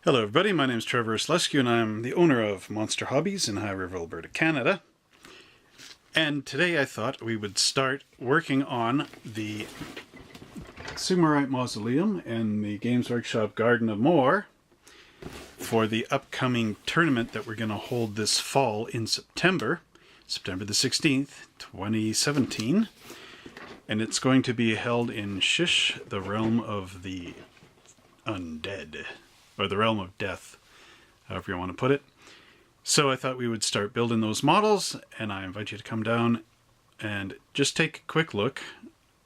Hello everybody, my name is Trevor Slescu and I'm the owner of Monster Hobbies in High River, Alberta, Canada. And today I thought we would start working on the Sigmarite Mausoleum and the Games Workshop Garden of Moor for the upcoming tournament that we're going to hold this fall in September the 16th, 2017. And it's going to be held in Shish, the realm of the undead. Or the realm of death, however you want to put it. So I thought we would start building those models, and I invite you to come down and just take a quick look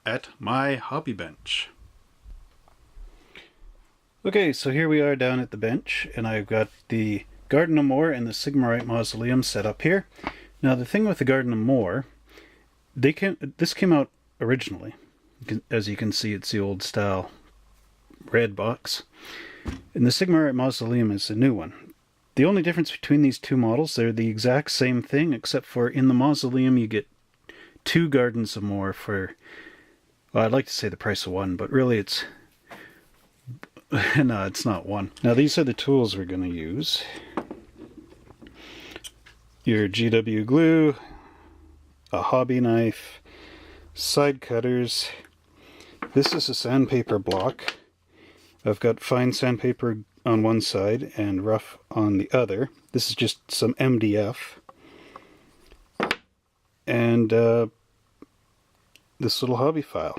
at my hobby bench. Okay, so here we are down at the bench, and I've got the Garden of Moor and the Sigmarite Mausoleum set up here. Now the thing with the Garden of Moor, this came out originally. As you can see, it's the old style red box. And the Sigmarite Mausoleum is a new one. The only difference between these two models, they're the exact same thing, except for in the Mausoleum you get 2 Gardens of Moor for, well, I'd like to say the price of 1, but really it's, no, it's not 1. Now these are the tools we're going to use. Your GW glue, a hobby knife, side cutters. This is a sandpaper block. I've got fine sandpaper on one side and rough on the other. This is just some MDF. And this little hobby file.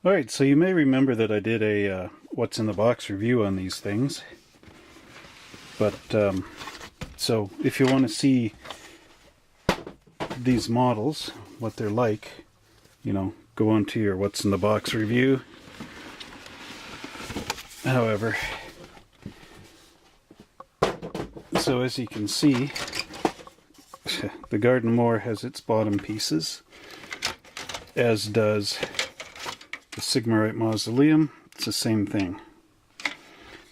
Alright, so you may remember that I did a what's in the box review on these things. But, so if you want to see these models, what they're like, you know, go on to your what's in the box review. However, so as you can see, the Garden of Moor has its bottom pieces, as does the Sigmarite Mausoleum. It's the same thing.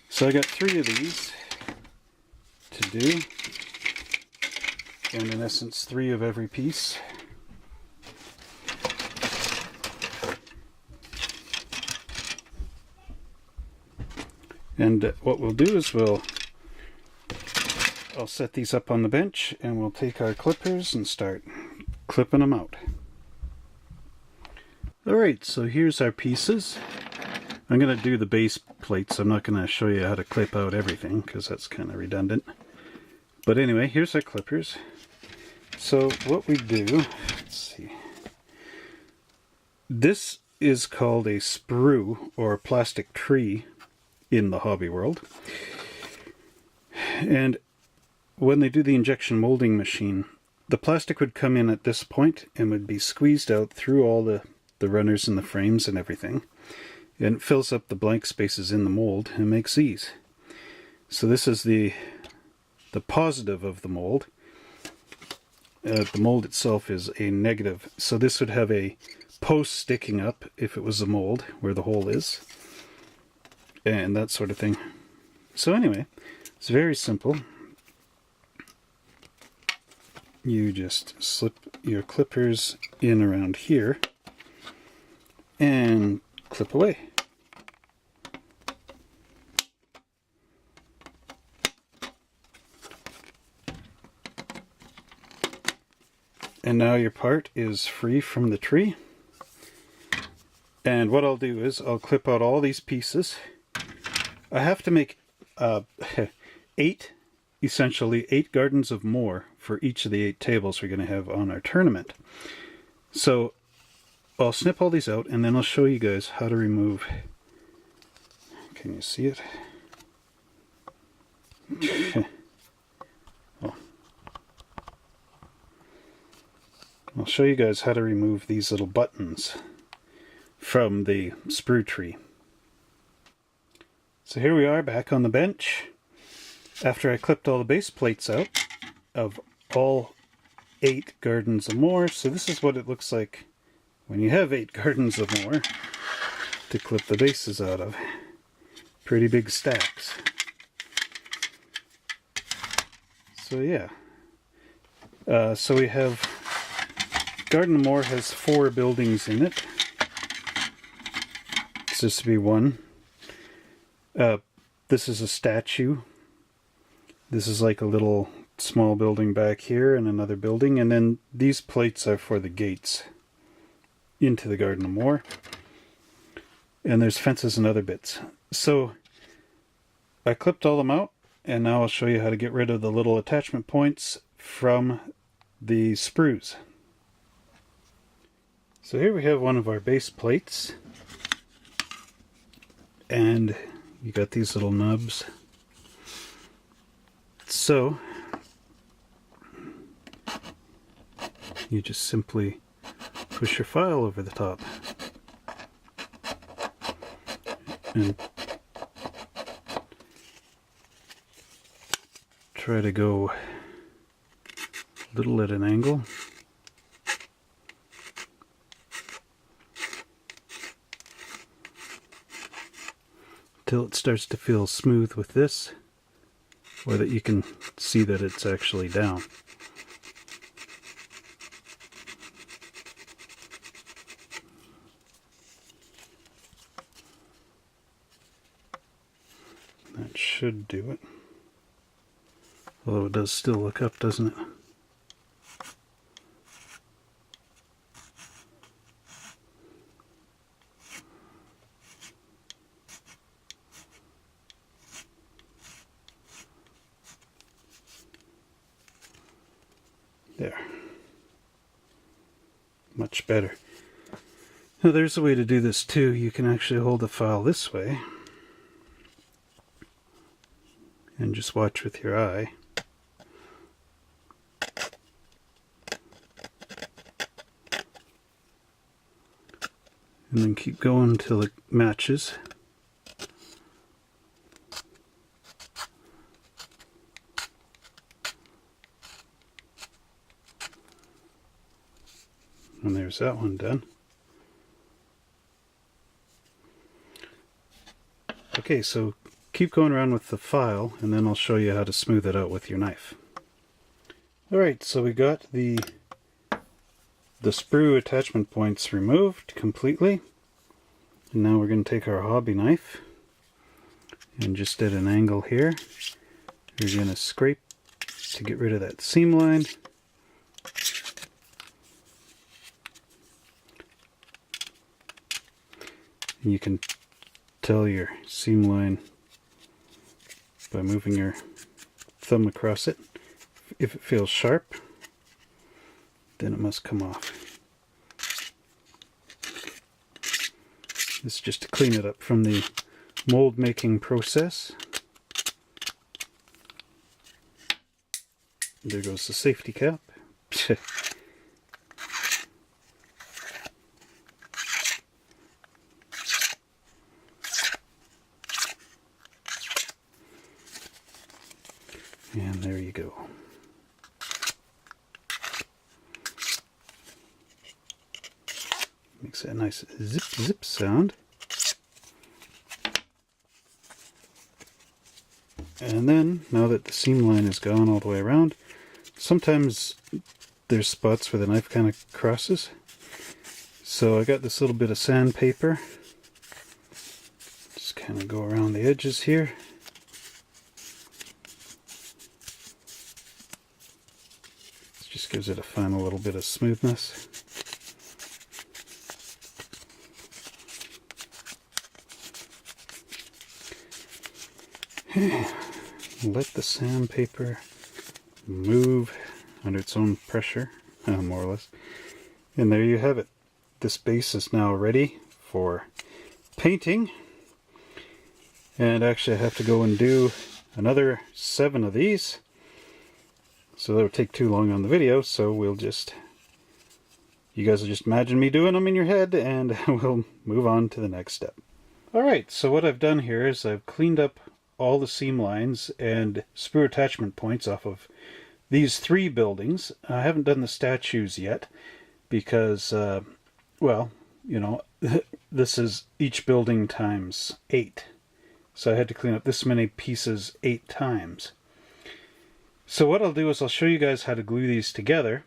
So I got 3 of these to do, and in essence 3 of every piece. And what we'll do is I'll set these up on the bench and we'll take our clippers and start clipping them out. Alright, so here's our pieces. I'm going to do the base plates. I'm not going to show you how to clip out everything because that's kind of redundant. But anyway, here's our clippers. So what we do, let's see. This is called a sprue or a plastic tree in the hobby world. And when they do the injection molding machine, the plastic would come in at this point and would be squeezed out through all the runners and the frames and everything, and it fills up the blank spaces in the mold and makes these. So this is the positive of the mold. The mold itself is a negative, so this would have a post sticking up if it was a mold where the hole is, and that sort of thing. So anyway, it's very simple. You just slip your clippers in around here and clip away. And now your part is free from the tree. And what I'll do is I'll clip out all these pieces. I have to make 8 Gardens of Moor for each of the 8 tables we're going to have on our tournament. So I'll snip all these out and then I'll show you guys how to remove. Can you see it? Oh. I'll show you guys how to remove these little buttons from the sprue tree. So here we are back on the bench after I clipped all the base plates out of all 8 Gardens of Moor. So this is what it looks like when you have 8 Gardens of Moor to clip the bases out of. Pretty big stacks. So yeah. So we have Garden of Moor has 4 buildings in it. It's supposed to be 1. this is a statue. This is like a little small building back here and another building, and then these plates are for the gates into the Garden of Moor. And there's fences and other bits. So I clipped all them out, and now I'll show you how to get rid of the little attachment points from the sprues. So here we have one of our base plates, and you got these little nubs. So you just simply push your file over the top and try to go a little at an angle. Until it starts to feel smooth with this, or that you can see that it's actually down. That should do it. Although it does still look up, doesn't it? There. Much better. Now there's a way to do this too. You can actually hold the file this way and just watch with your eye. And then keep going until it matches. And there's that one done. Okay, so keep going around with the file, and then I'll show you how to smooth it out with your knife. Alright, so we got the sprue attachment points removed completely. And now we're going to take our hobby knife and just at an angle here, you're going to scrape to get rid of that seam line. And you can tell your seam line by moving your thumb across it. If it feels sharp, then it must come off. This is just to clean it up from the mold making process. There goes the safety cap. And there you go. Makes a nice zip zip sound. And then, now that the seam line is gone all the way around, sometimes there's spots where the knife kind of crosses. So I got this little bit of sandpaper. Just kind of go around the edges here. Just gives it a final little bit of smoothness. Let the sandpaper move under its own pressure, more or less. And there you have it. This base is now ready for painting. And actually I have to go and do another 7 of these. So that would take too long on the video, so we'll just... You guys will just imagine me doing them in your head, and we'll move on to the next step. Alright, so what I've done here is I've cleaned up all the seam lines and sprue attachment points off of these 3 buildings. I haven't done the statues yet, because, well, you know, this is each building times 8. So I had to clean up this many pieces 8 times. So what I'll do is I'll show you guys how to glue these together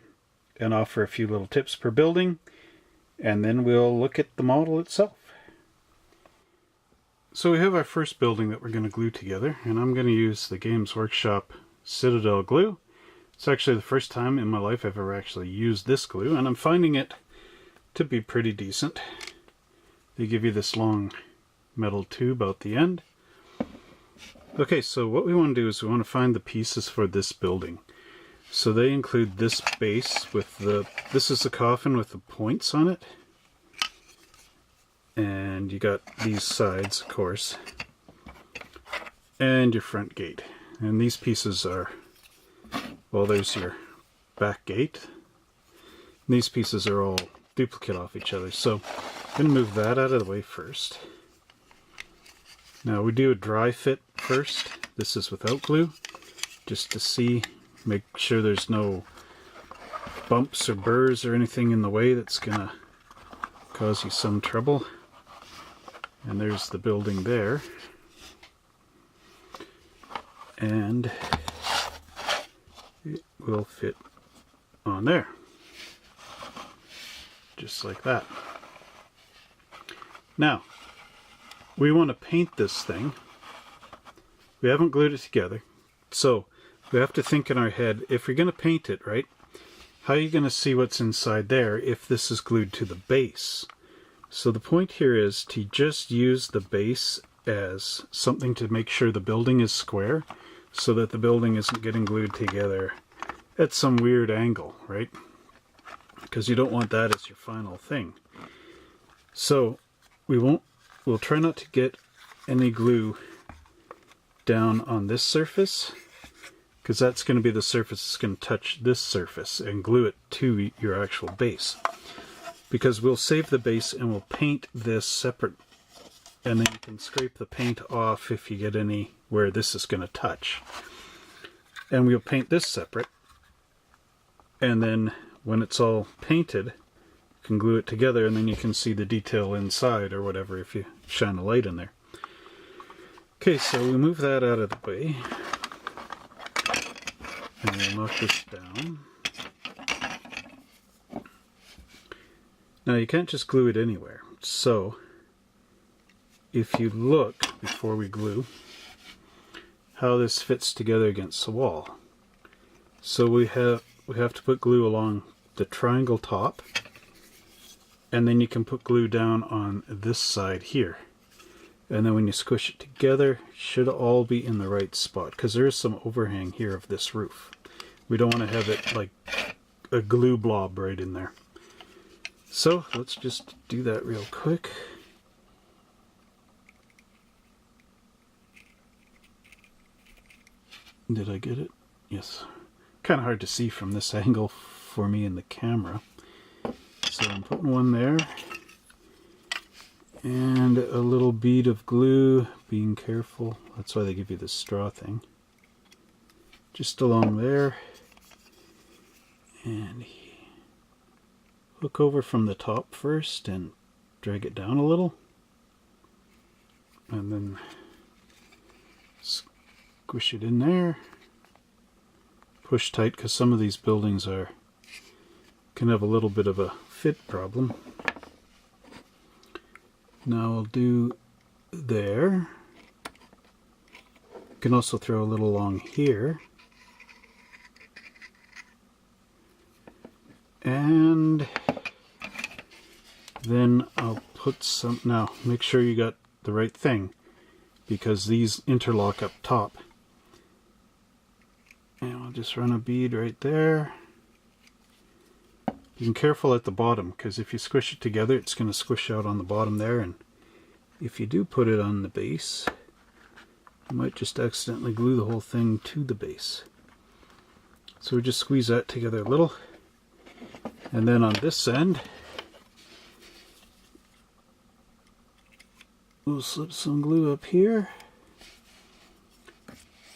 and offer a few little tips per building, and then we'll look at the model itself. So we have our first building that we're going to glue together, and I'm going to use the Games Workshop Citadel glue. It's actually the first time in my life I've ever actually used this glue, and I'm finding it to be pretty decent. They give you this long metal tube out the end. Okay, so what we want to do is we want to find the pieces for this building. So they include this base with this is the coffin with the points on it. And you got these sides, of course, and your front gate. And these pieces are, well, there's your back gate. And these pieces are all duplicate off each other. So I'm going to move that out of the way first. Now we do a dry fit first. This is without glue, just to see, make sure there's no bumps or burrs or anything in the way that's going to cause you some trouble. And there's the building there. And it will fit on there. Just like that. Now, we want to paint this thing. We haven't glued it together. So, we have to think in our head, if you're going to paint it, right, how are you going to see what's inside there if this is glued to the base? So the point here is to just use the base as something to make sure the building is square, so that the building isn't getting glued together at some weird angle, right? Because you don't want that as your final thing. So we'll try not to get any glue down on this surface, because that's going to be the surface that's going to touch this surface and glue it to your actual base. Because we'll save the base and we'll paint this separate, and then you can scrape the paint off if you get any where this is going to touch. And we'll paint this separate, and then when it's all painted, you can glue it together, and then you can see the detail inside or whatever if you shine a light in there. Okay, so we move that out of the way, and we'll knock this down. Now you can't just glue it anywhere, so if you look, before we glue, how this fits together against the wall. So we have to put glue along the triangle top, and then you can put glue down on this side here. And then when you squish it together, it should all be in the right spot, because there is some overhang here of this roof. We don't want to have it like a glue blob right in there. So let's just do that real quick. Did I get it? Yes. Kind of hard to see from this angle for me in the camera. So I'm putting one there. And a little bead of glue, being careful. That's why they give you this straw thing. Just along there. And hook over from the top first and drag it down a little, and then squish it in there. Push tight, because some of these buildings can have a little bit of a fit problem. Now I'll do there. You can also throw a little along here. And then I'll put some, now make sure you got the right thing, because these interlock up top. And I'll just run a bead right there. Be careful at the bottom, because if you squish it together, it's going to squish out on the bottom there, and if you do put it on the base, you might just accidentally glue the whole thing to the base. So we just squeeze that together a little. And then on this end, we'll slip some glue up here,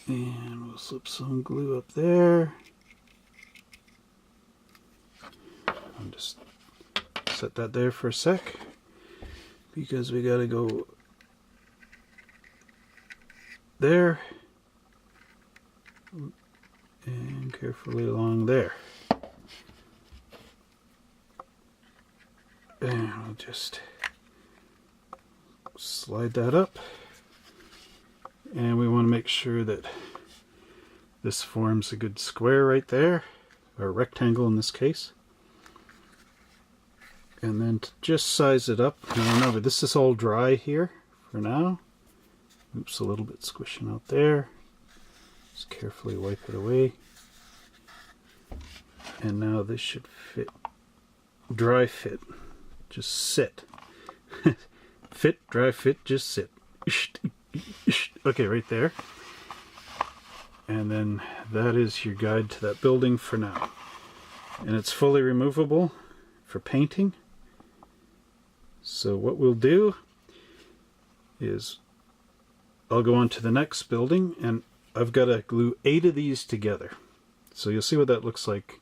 and we'll slip some glue up there. I'll just set that there for a sec, because we gotta go there, and carefully along there. And I'll just slide that up, And we want to make sure that this forms a good square right there, or rectangle in this case. And then to just size it up. Now remember, this is all dry here for now. Oops, a little bit squishing out there. Just carefully wipe it away. And now this should fit. Dry fit. Just sit. Fit, dry fit, just sit. Okay, right there. And then that is your guide to that building for now. And it's fully removable for painting. So what we'll do is I'll go on to the next building, and I've got to glue 8 of these together. So you'll see what that looks like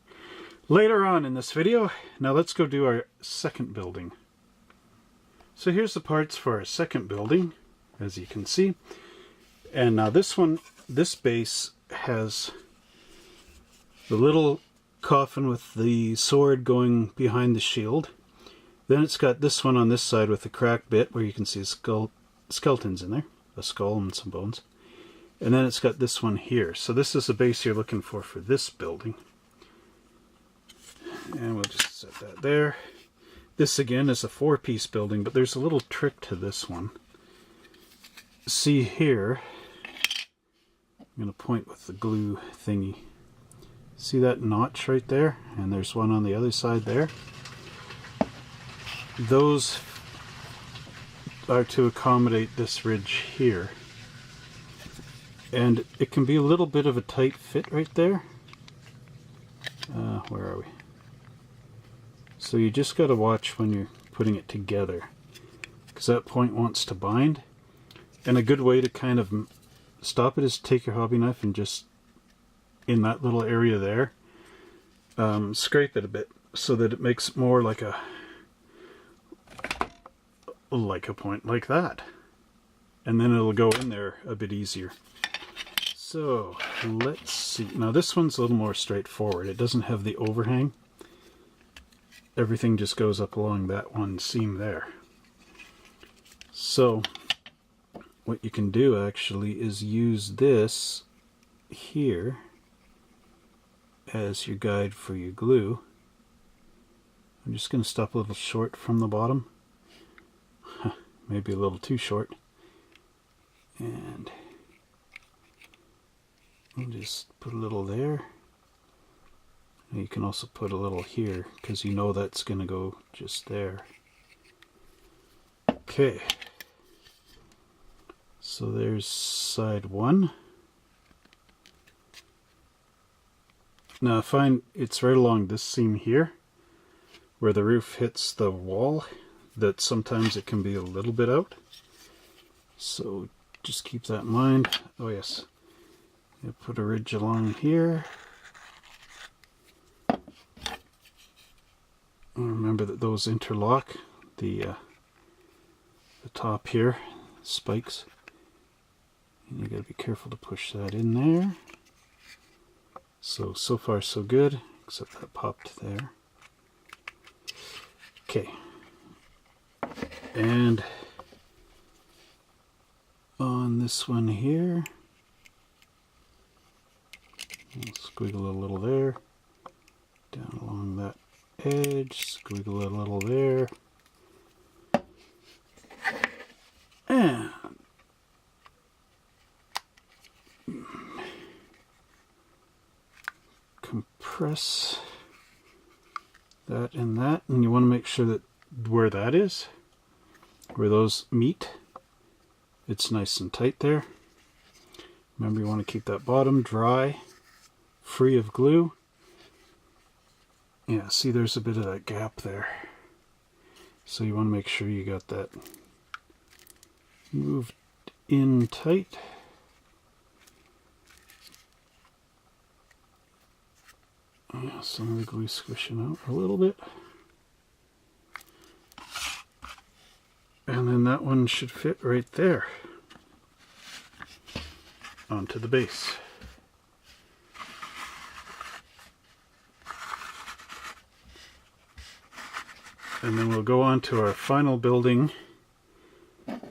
later on in this video. Now let's go do our second building. So here's the parts for our second building, as you can see. And now this one, this base has the little coffin with the sword going behind the shield. Then it's got this one on this side with the cracked bit where you can see skeletons in there, a skull and some bones. And then it's got this one here. So this is the base you're looking for this building. And we'll just set that there. This again is a 4-piece building, but there's a little trick to this one. See here, I'm going to point with the glue thingy. See that notch right there? And there's one on the other side there. Those are to accommodate this ridge here. And it can be a little bit of a tight fit right there. Where are we? So you just got to watch when you're putting it together, because that point wants to bind. And a good way to kind of stop it is take your hobby knife and just, in that little area there, scrape it a bit so that it makes it more like a point like that. And then it'll go in there a bit easier. So let's see. Now this one's a little more straightforward. It doesn't have the overhang. Everything just goes up along that one seam there. So what you can do actually is use this here as your guide for your glue. I'm just going to stop a little short from the bottom. Maybe a little too short. And I'll just put a little there. And you can also put a little here, because you know that's going to go just there. Okay. So there's side 1. Now I find it's right along this seam here, where the roof hits the wall, that sometimes it can be a little bit out. So just keep that in mind. Oh yes. You put a ridge along here. And remember that those interlock, the top here, spikes. And you gotta be careful to push that in there. So far so good, except that popped there. Okay. And on this one here, I'll squiggle a little there, down along that edge, squiggle a little there, and compress that and that, and you want to make sure that where that is, where those meet, it's nice and tight there. Remember, you want to keep that bottom dry, free of glue. Yeah, see, there's a bit of that gap there. So you want to make sure you got that moved in tight. Yeah, some of the glue squishing out a little bit. And then that one should fit right there onto the base. And then we'll go on to our final building,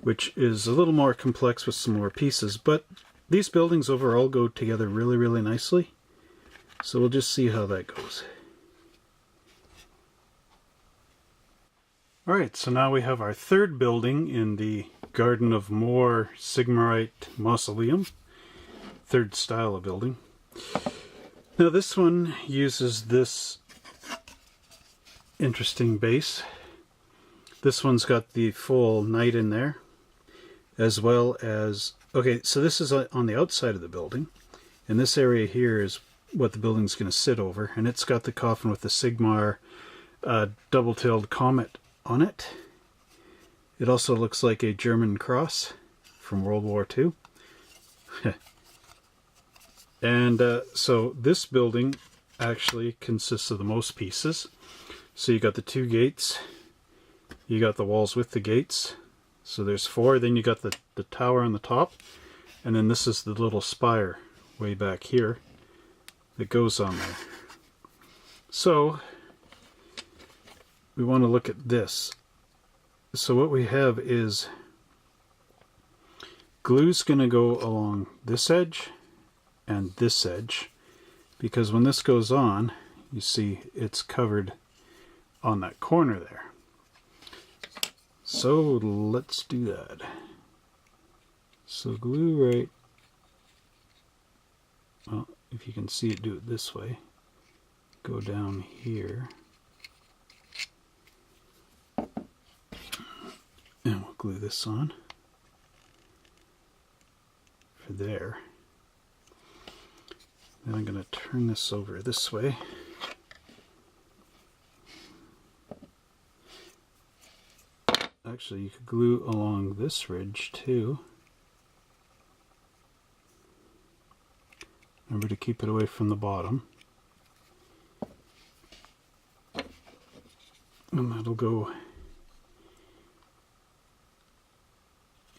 which is a little more complex with some more pieces, but these buildings overall go together really, really nicely. So we'll just see how that goes. Alright, so now we have our third building in the Garden of Moor Sigmarite Mausoleum. Third style of building. Now this one uses this interesting base. This one's got the full knight in there, as well as... Okay, so this is on the outside of the building, and this area here is what the building's going to sit over, and it's got the coffin with the Sigmar double-tailed comet on it. It also looks like a German cross from World War II. And so this building actually consists of the most pieces. So you got the two gates, you got the walls with the gates, so there's four, then you got the tower on the top, and then this is the little spire way back here that goes on there. So we want to look at this. So what we have is glue's going to go along this edge and this edge, because when this goes on, you see it's covered on that corner there. So let's do that. So glue right, well, if you can see it, do it this way. Go down here. And we'll glue this on for there. Then I'm going to turn this over this way. Actually, you could glue along this ridge too. Remember to keep it away from the bottom. And that'll go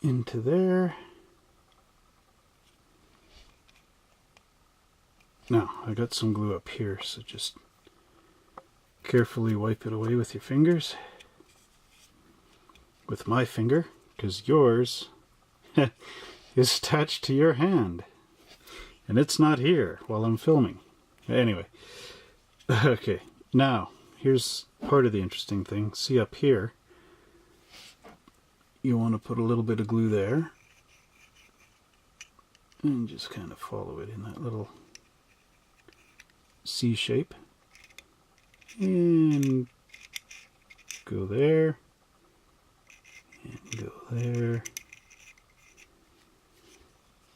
into there. Now, I got some glue up here, so just carefully wipe it away with your fingers. With my finger, because yours is attached to your hand. And it's not here while I'm filming. Anyway, okay, now, here's part of the interesting thing. See up here, you want to put a little bit of glue there. And just kind of follow it in that little C shape. And go there. And go there.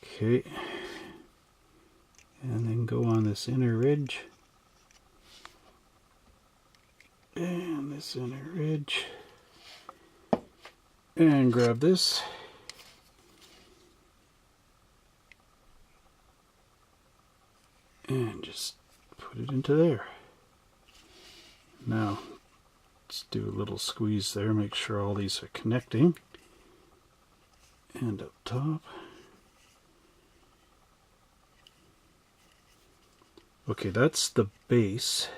Okay. And then go on this inner ridge. And this inner ridge. And grab this. And just put it into there. Now, let's do a little squeeze there, make sure all these are connecting. And up top. Okay, that's the base.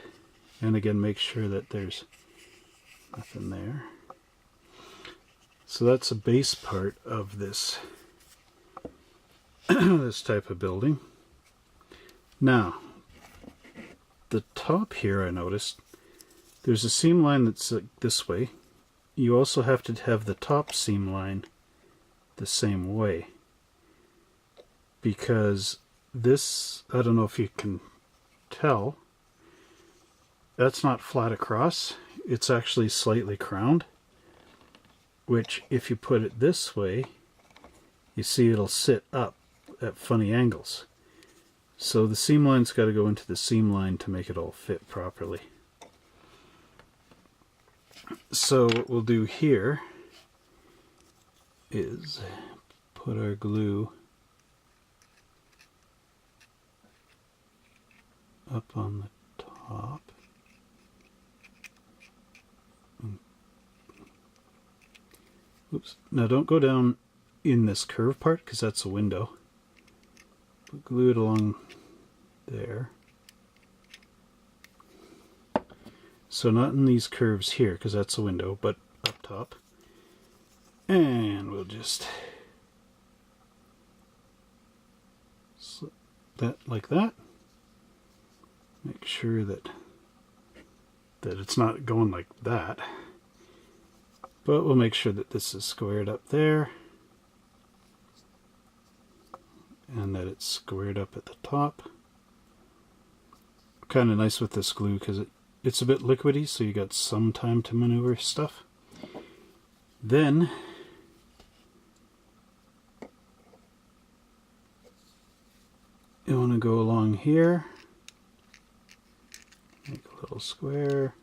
And again, make sure that there's nothing there. So that's a base part of this this type of building. Now, the top here, I noticed, there's a seam line that's like this way. You also have to have the top seam line the same way, because this, I don't know if you can tell, that's not flat across, it's actually slightly crowned, which if you put it this way, you see it'll sit up at funny angles. So the seam line's got to go into the seam line to make it all fit properly. So what we'll do here is put our glue up on the top. Oops. Now don't go down in this curve part, because that's a window. But glue it along there. So not in these curves here, because that's a window, but up top. And we'll just slip that like that. Make sure that it's not going like that. But we'll make sure that this is squared up there. And that it's squared up at the top. Kind of nice with this glue because it's a bit liquidy, so you got some time to maneuver stuff. Then you want to go along here, make a little square.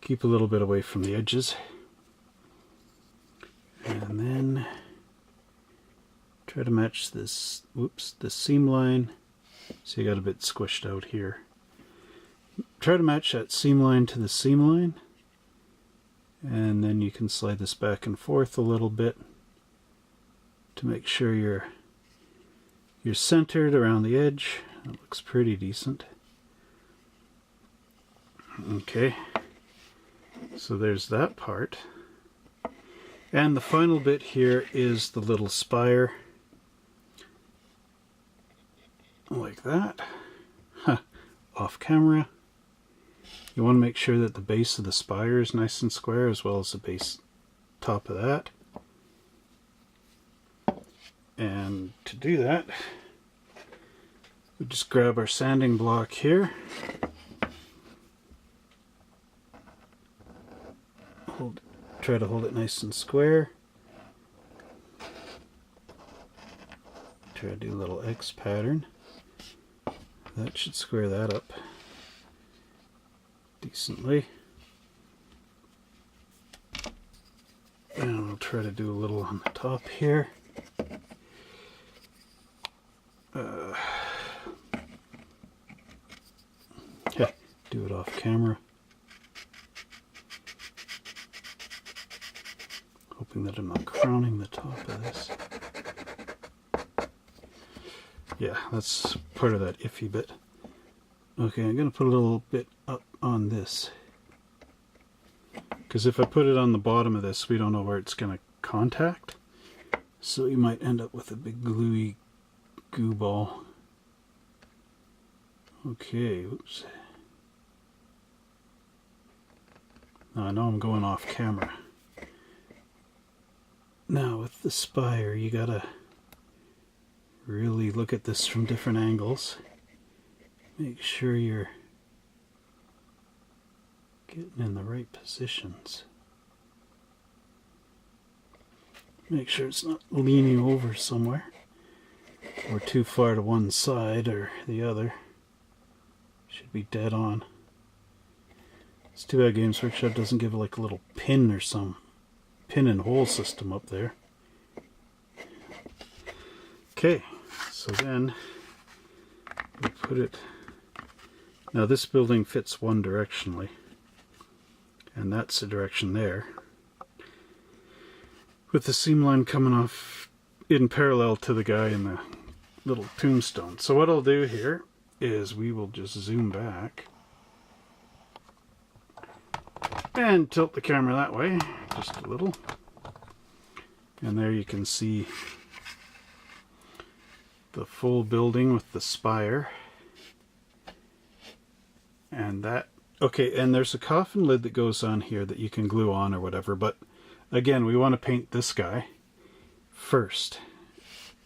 Keep a little bit away from the edges. And then try to match this, the seam line. So you got a bit squished out here. Try to match that seam line to the seam line. And then you can slide this back and forth a little bit to make sure you're centered around the edge. It looks pretty decent. Okay, so there's that part. And the final bit here is the little spire. Like that. Off camera. You want to make sure that the base of the spire is nice and square, as well as the base top of that. And to do that, we just grab our sanding block here. Try to hold it nice and square. Try to do a little X pattern. That should square that up decently. And we'll try to do a little on the top here. Yeah, do it off camera. Hoping that I'm not crowning the top of this. Yeah, that's part of that iffy bit. Okay, I'm going to put a little bit up on this. Because if I put it on the bottom of this, we don't know where it's going to contact. So you might end up with a big gluey goo ball. Okay, oops. Now I know I'm going off camera. Now with the spire, you gotta really look at this from different angles. Make sure you're getting in the right positions. Make sure it's not leaning over somewhere or too far to one side or the other. Should be dead on. It's too bad Games Workshop doesn't give like a little pin or some pin and hole system up there. Okay, so then we put it. Now this building fits one directionally, and that's the direction there, with the seam line coming off in parallel to the guy in the little tombstone. So what I'll do here is we will just zoom back and tilt the camera that way just a little, and there you can see the full building with the spire. And that, okay, and there's a coffin lid that goes on here that you can glue on or whatever, but again, we want to paint this guy first,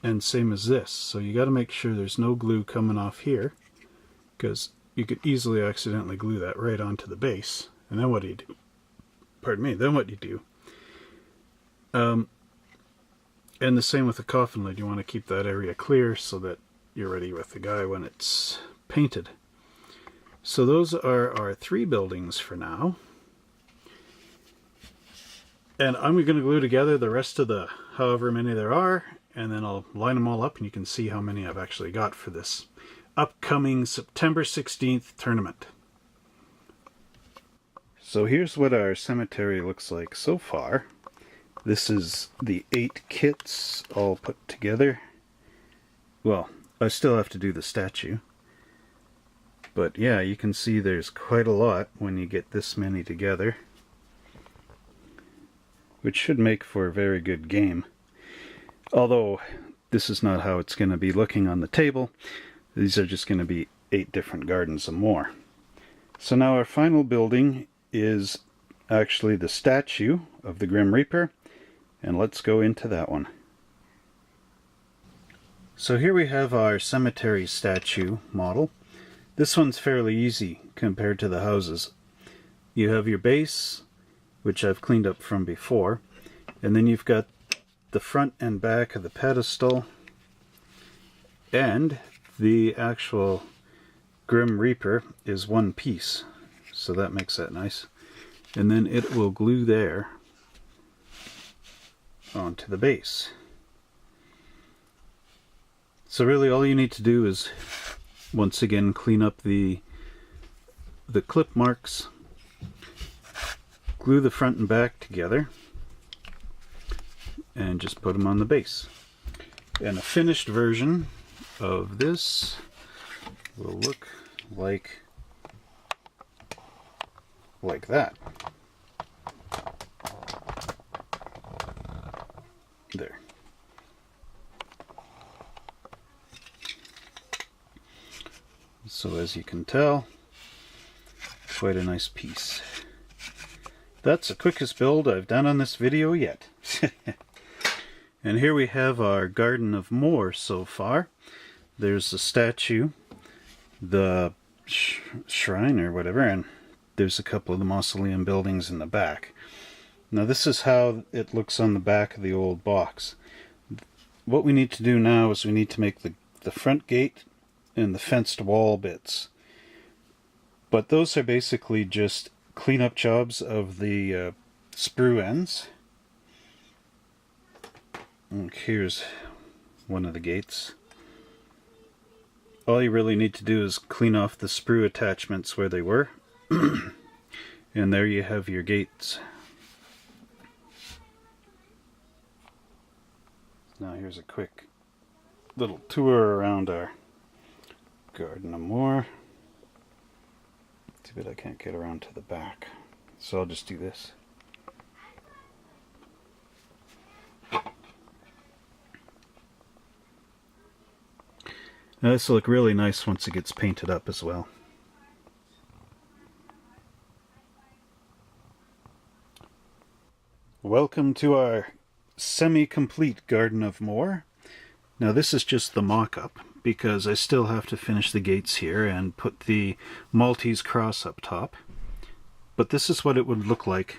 and same as this. So you got to make sure there's no glue coming off here, because you could easily accidentally glue that right onto the base. And then what do you do? Pardon me, then what do you do? And the same with the coffin lid. You want to keep that area clear so that you're ready with the guy when it's painted. So those are our 3 buildings for now. And I'm going to glue together the rest of the however many there are, and then I'll line them all up and you can see how many I've actually got for this upcoming September 16th tournament. So here's what our cemetery looks like so far. This is the 8 kits all put together. Well, I still have to do the statue. But yeah, you can see there's quite a lot when you get this many together, which should make for a very good game. Although this is not how it's going to be looking on the table. These are just going to be 8 different gardens of Moor. So now our final building is actually the statue of the Grim Reaper, and let's go into that one. So here we have our cemetery statue model. This one's fairly easy compared to the houses. You have your base, which I've cleaned up from before, and then you've got the front and back of the pedestal, and the actual Grim Reaper is one piece, so that makes that nice. And then it will glue there onto the base. So really all you need to do is once again clean up the clip marks, glue the front and back together, and just put them on the base. And a finished version of this will look like that. There. So as you can tell, quite a nice piece. That's the quickest build I've done on this video yet. And here we have our Garden of Moor so far. There's the statue, the shrine or whatever, and there's a couple of the mausoleum buildings in the back. Now this is how it looks on the back of the old box. What we need to do now is we need to make the front gate and the fenced wall bits. But those are basically just cleanup jobs of the sprue ends. And here's one of the gates. All you really need to do is clean off the sprue attachments where they were. And there you have your gates. Now here's a quick little tour around our Garden of Moor. Too bad I can't get around to the back, so I'll just do this. Now this will look really nice once it gets painted up as well. Welcome to our semi-complete Garden of Moor. Now this is just the mock-up, because I still have to finish the gates here and put the Maltese cross up top. But this is what it would look like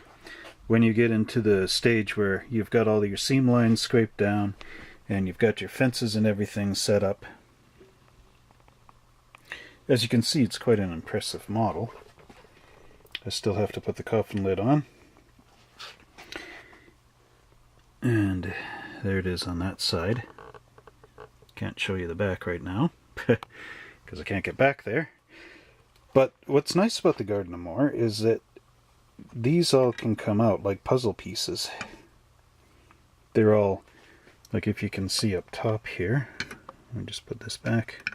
when you get into the stage where you've got all your seam lines scraped down and you've got your fences and everything set up. As you can see, it's quite an impressive model. I still have to put the coffin lid on. And there it is on that side. Can't show you the back right now because I can't get back there. But what's nice about the Garden of Moor is that these all can come out like puzzle pieces. They're all, like if you can see up top here, let me just put this back.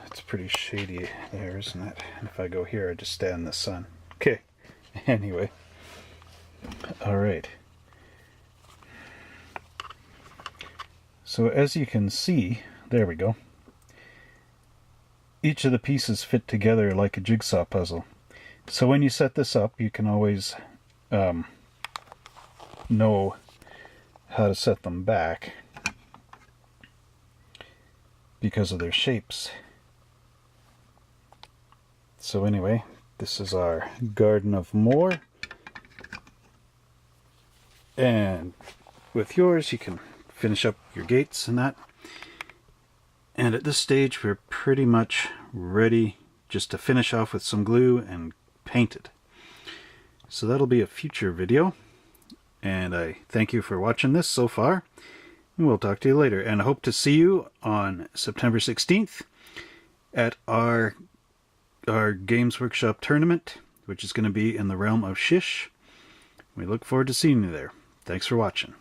It's pretty shady there, isn't it? And if I go here, I just stand in the sun. Okay, anyway. Alright. So as you can see, there we go. Each of the pieces fit together like a jigsaw puzzle. So when you set this up, you can always know how to set them back because of their shapes. So anyway, this is our Garden of Moor. And with yours, you can finish up your gates and that. And at this stage, we're pretty much ready just to finish off with some glue and paint it. So that'll be a future video. And I thank you for watching this so far. And we'll talk to you later. And I hope to see you on September 16th at our Games Workshop tournament, which is going to be in the realm of Shish. We look forward to seeing you there. Thanks for watching.